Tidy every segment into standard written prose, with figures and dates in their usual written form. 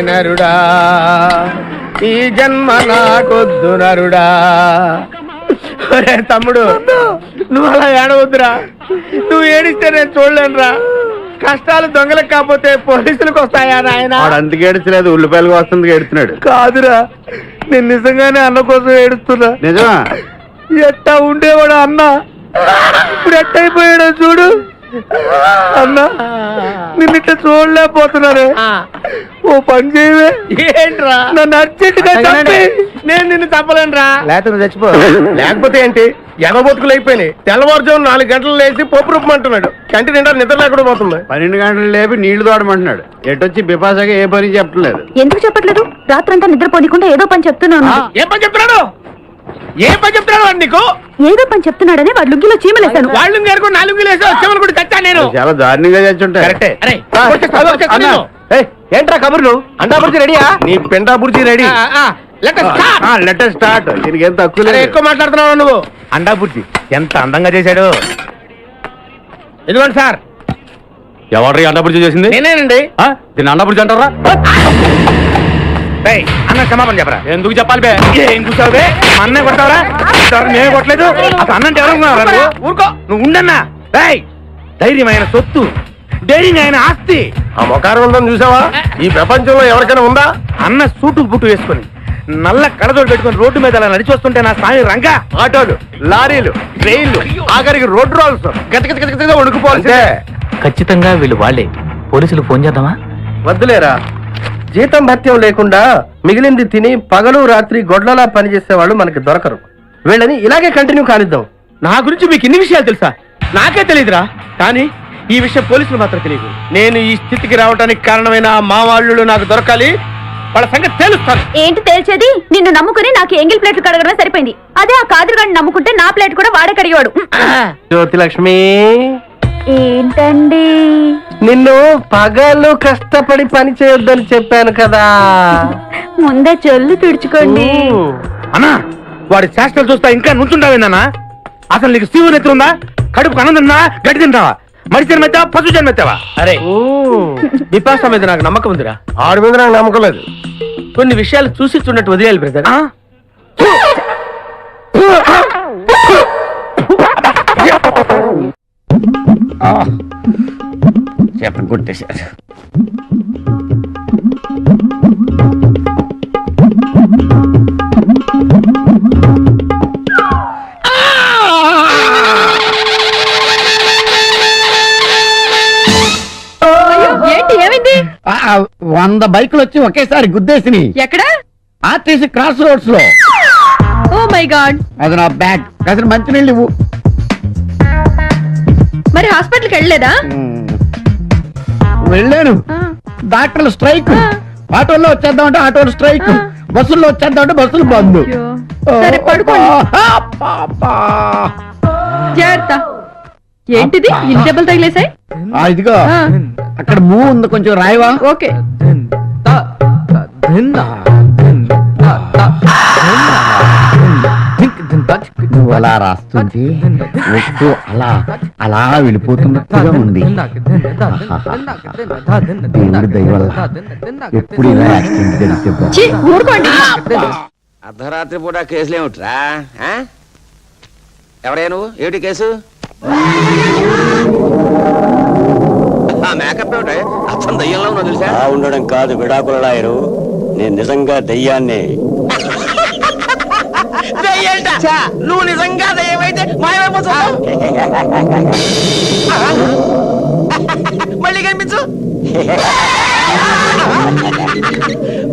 నరుడా ఈ జన్మ నాకొద్దు నరుడా. తమ్ముడు నువ్వు అలా ఏడవద్దురా, నువ్వు ఏడిస్తే నేను చూడలేనురా. కష్టాలు దొంగలకు కాకపోతే పోలీసులకు వస్తాయా నాయన? అందుకే ఏడ్చలేదు, ఉల్లిపాయలకు వస్తుంది ఏడుస్తున్నాడు. కాదురా, నేను నిజంగానే అన్న కోసం ఏడుస్తున్నా. నిజమా? ఎట్టా ఉండేవాడు అన్న, ఇప్పుడు ఎట్టయిపోయాడో చూడు. అన్నా నిన్నిట్ట చూడలేకపోతున్నానే, ఓ పని చేయవే. ఏంట్రా? నన్ను అర్జెంటుగా చంపి నేను నిన్ను తప్పలేనురా. లేకపోతే చచ్చిపో. లేకపోతే ఏంటి, ఎగబొతుకులు అయిపోయినాయి. తెల్లవారుజాము 4 గంటలు లేచి పప్పు రూపమంటున్నాడు. కంటి నిండా నిద్ర లేకుండా పోతుంది. 12 గంటలు లేపి నీళ్లు తోడమంటున్నాడు. ఎటొచ్చి బిపాసగా ఏ పని చెప్పట్లేదు. ఎందుకు చెప్పట్లేదు? రాత్రంతా నిద్రపోనీకుండా ఏదో పని చెప్తున్నాను. ఏ పని చెప్తున్నాడు? ఏ పని చెప్తున్నాడు వాడు నీకు? ఏదో పని చెప్తున్నాడని వాడు లుంగిలో చీమలేశాను. వాళ్ళు గారు 4 వేసి చీమలు కూడా చచ్చా నేను. చాలా దారుణంగా చచ్చుంటాయి. ఏంట్రా కబుర్లు? అండా బుర్జీ రెడీయా? నీ పెండా బుర్జీ రెడీ. Letter start. దీనికి ఎంత తక్కువ లేదు. ఎక్కువ మాట్లాడుతున్నావు నువ్వు. అండా బుర్జీ ఎంత అందంగా చేశాడు. ఇదిగోండి సార్. ఎవరు అండా బుర్జీ చేసింది? నేనేనండి. దీన్ని అండా బుర్జీ అంటారా? అన్న క్షమాపణ చెప్పరా. ఎందుకు చెప్పాలి బే? ఏం కూర్చోవు బే? మా అన్నే కొడతావరా? నేనే కొట్టలేదు. అసలు అన్నంటే ఎవరు? ఊరుకో, నువ్వు ఉండన్నా. ధైర్యమైన సొత్తు, డైరింగ్ అయిన ఆస్తి. ఆ మొకారం ఉందని చూసావా? ఈ ప్రపంచంలో ఎవరికైనా ఉందా? అన్న సూటు బుట్టు వేసుకుని నల్ల కడదోడు పెట్టుకుని రోడ్డు మీద అలా నడిచి వస్తుంటే నా స్వామి రంగా ఆటోలు, లారీలు, ట్రైన్లు, ఆఖరికి రోడ్డు రోల్స్ గతగతగతగా వణుకుపోవాల్సిందే. ఖచ్చితంగా వీళ్ళు వాళ్ళే. పోలీసులు ఫోన్ చేద్దామా? వద్దులేరా, జీతం భత్యం లేకుండా మిగిలింది తిని పగలు రాత్రి గొడ్లలా పనిచేసే వాళ్ళు మనకి దొరకరు. వీళ్ళని ఇలాగే కంటిన్యూ కానిద్దాం. నా గురించి మీకు ఇన్ని విషయాలు తెలుసా? నాకే తెలియదురా. కానీ ఈ విషయం పోలీసులు మాత్రం తెలియదు. నేను ఈ స్థితికి రావడానికి కారణమైన మా వాళ్ళు నాకు దొరకాలి. వాళ్ళ సంగతి తెలుస్తాను. ఏంటి తేల్చేది? నిన్ను నమ్ముకుని నాకు ఎంగిల్ ప్లేట్లు కడగడం సరిపోయింది. అదే ఆ కాదురుగాడిని నమ్ముకుంటే నా ప్లేట్ కూడా వాడే కడిగాడు. జ్యోతిలక్ష్మి, ఏంటండి? నిన్ను పగలు కష్టపడి పని చేయొద్దని చెప్పాను కదా. ముందే చెల్లు తుడుచుకోండి. అన్నా, వాడి చేష్టలు చూస్తా ఇంకా నుంచుంటావేందన్నా? అసలు నీకు శివుని ఎత్తు ఉందా? కడుపు కన్నం తిన్నా, గడ్డి తింటావా? మనిషి జన్మెత్తావా, పశు జన్మెత్తావా? అరే విపాస మీద నాకు నమ్మకం ఉందిరా. ఆడి మీద నాకు నమ్మకం లేదు. కొన్ని విషయాలు చూసి చూడట్టు వదిలేయాలి బ్రదర్. చెప్పని కొట్టేశారు. ఏంటి, ఏమైంది? 100 బైకులు వచ్చి ఒకేసారి గుద్దేసినాయి. ఎక్కడ? ఆర్టీసీ క్రాస్ రోడ్స్ లో. Oh my God. అది నా బ్యాగ్. అసలు మంచినీళ్ళు ఇవ్వు. మరి హాస్పిటల్కి వెళ్ళలేదా? వెళ్ళాను. డాక్టర్లు స్ట్రైక్. ఆటోల్లో వచ్చేద్దామంటే ఆటోలు స్ట్రైక్. బస్సుల్లో వచ్చేద్దామంటే బస్సులు బంద్. సరే పడుకోండి. జాగ్రత్త. ఏంటిది, ఇన్ని దెబ్బలు తగిలేసాయి? ఇదిగో అక్కడ మూ ఉంది, కొంచెం రాయవా? ఓకే. నువ్వు అలా రాస్తుంది, ఒట్టు అలా అలా వెళ్ళిపోతున్నట్టుగా ఉంది. దేవుడి దయ వల్ల ఎప్పుడు ఇలా యాక్సిడెంట్ జరిగితే. ఊరుకోండి. అర్ధరాత్రి పూట కేసులు ఏమిట్రా? ఎవరే నువ్వు? ఏమిటి కేసు? మేకప్ ఏమిటి? అచ్చం దయ్యంలో ఉన్నావు తెలుసా? ఉండడం కాదు విడాకుల లాయరు, నేను నిజంగా దయ్యాన్ని. నువ్వు నిజంగా దయ్యమైతే మాయమైపోతావు. మళ్ళీ కనిపించు.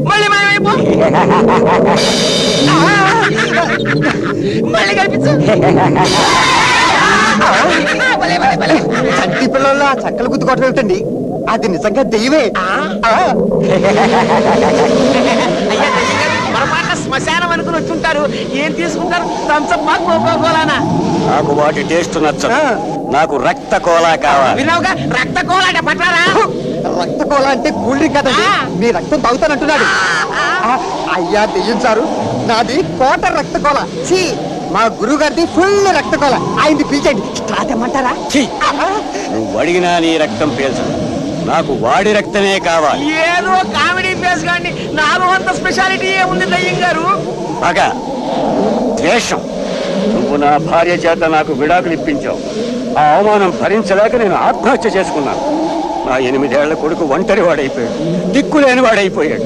మళ్ళీ మాయమైపో. మళ్ళీ కనిపించు. చట్టి పిల్లల్లో ఆ చక్కలు గుద్దుకోవటం ఏమిటండి? అది నిజంగా దెయ్యమే. పొరపాటున శ్మశానం అనుకుని వచ్చుంటారు. ఏం తీసుకుంటారు? థమ్సప్ కోకోకోలానా? నాకు వాటి టేస్ట్ నచ్చదు. నాకు రక్త కోలా కావాలి. విన్నావుగా, రక్త కోలాట పట్టారా? రక్త కోలా అంటే కూల్ డ్రింక్ కదండి. మీ రక్తం తాగుతానంటున్నాడు. అయ్యా దెయ్యం సారు, నాది క్వార్టర్ రక్త కోలా. ఛీ, మా గురువు గారిది ఫుల్ రక్త కోలా. ఆయన్ని పిలిచండి. స్టార్ట్ ఏమంటారా? నువ్వు అడిగినా నీ రక్తం పీల్చదు. నాకు వాడి రక్తమే కావాలి. ఏదో కామెడీ ఫేస్ కానీ నాలో అంత స్పెషాలిటీ ఉంది దయ్యం గారు. పగ, ద్వేషం. నువ్వు నా భార్య చేత నాకు విడాకులు ఇప్పించావు. ఆ అవమానం భరించలేక నేను ఆత్మహత్య చేసుకున్నాను. నా 8 ఏళ్ల కొడుకు ఒంటరి వాడైపోయాడు, దిక్కులేని వాడైపోయాడు.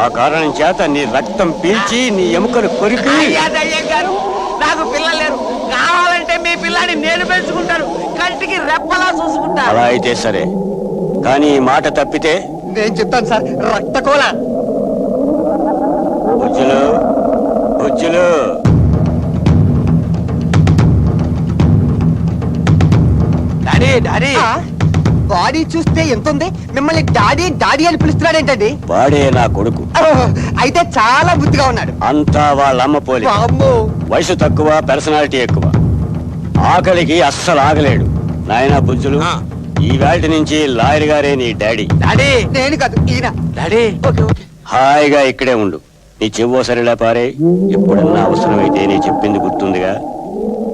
ఆ కారణం చేత నీ రక్తం పీల్చి నీ ఎముకలు కొరికి. అయ్యా దయ్యం గారు, నాకు పిల్లలు లేరు. కావాలంటే మీ పిల్లాన్ని నేను పెంచుకుంటాను, కంటికి రెప్పలా చూసుకుంటాను. అలా అయితే సరే, కానీ ఈ మాట తప్పితే నేను చెప్తాను సార్, రక్తకోల. బుజ్జులు బుజ్జులు. డాడీ డాడీ, బాడీ చూస్తే ఎంత ఉంది, మిమ్మల్ని డాడీ డాడీ అని పిలుస్తున్నాడేంటండి? వాడే నా కొడుకు. అయితే చాలా బుద్ధిగా ఉన్నాడు. అంతా వాళ్ళమ్మ పోలి. అమ్మో, వయసు తక్కువ, పర్సనాలిటీ ఎక్కువ. ఆకలికి అస్సలు ఆగలేడు. నాయనా బుజ్జులు, ఈ వేళ నుంచి లాయర్ గారే నీ డాడీ. డాడీ నేను కాదు ఈయన. డాడీ. Okay okay. హాయిగా ఇక్కడే ఉండు. నీ చెవ్వో సరిలా పారే. ఎప్పుడన్నా అవసరమైతే నీ చెప్పింది గుర్తుందిగా.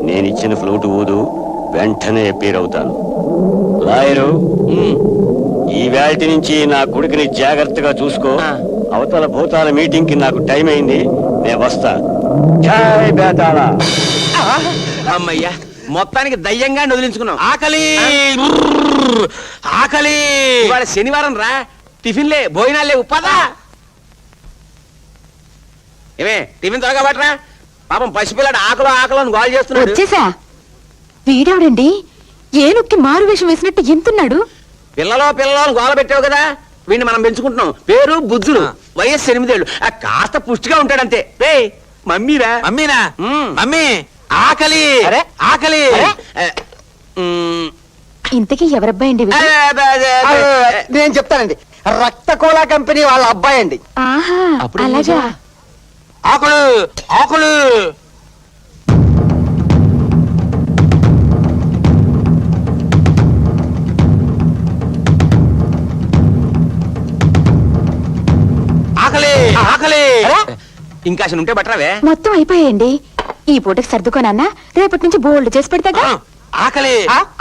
నేనిచ్చిన ఫ్లూట్ ఊదు, వెంటనే అపీర్ అవుతాను. లాయరు, ఈ వేళ నుంచి నా కొడుకుని జాగ్రత్తగా చూసుకో. అవతల భూతాల మీటింగ్ కి నాకు టైం అయింది, నేను వస్తా. జై బేతాళ. అమ్మయ్యా, మొత్తానికి దయ్యంగా వదిలించుకున్నాం. ఆకలి ఆకలి. ఇవాళ శనివారం రా, టిఫిన్లే భోజనాలే ఉప్పదా. ఏమే టిఫిన్ త్వరగా పట్టరా. పాపం పసిపిల్లాడు ఆకలో ఆకలో అని గోల్ చేస్తున్నాడు. వచ్చేసా? వీడాడండి ఏనుక్కి మారు వేషం వేసినట్టు ఎంతున్నాడు. పిల్లలో పిల్లలో గోల పెట్టావు కదా, వీడిని మనం పెంచుకుంటున్నాం. పేరు బుజ్జులు, వయస్సు 8 ఏళ్ళు. కాస్త పుష్టిగా ఉంటాడంతే. రే మమ్మీరా. మమ్మీనా? మమ్మీ ఆకలి ఆకలి. ఇంతకీ ఎవరబ్బాయి అండి? నేను చెప్తానండి, రక్తకోలా కంపెనీ వాళ్ళ అబ్బాయి అండి. ఆహా, అలాగా. ఆకులు ఆకులు. ఆకలి ఆకలి. ఇంకా అసలు ఉంటే బట్టరావే. మొత్తం అయిపోయాయండి. ఈ పూటకి సర్దుకోనన్నా, రేపటి నుంచి బోల్డ్ చేసి పెడతాగా. ఆకలి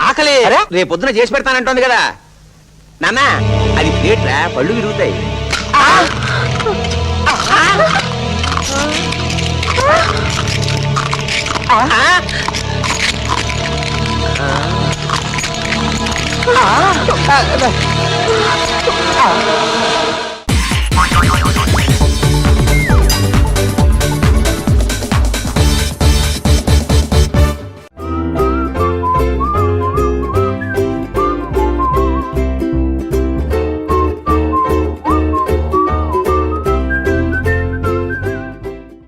ఆకలి. రేపొద్దున చేసి పెడతానంటోంది కదా నాన్న. అది ప్లేట్ రా, పళ్ళు విరుగుతాయి.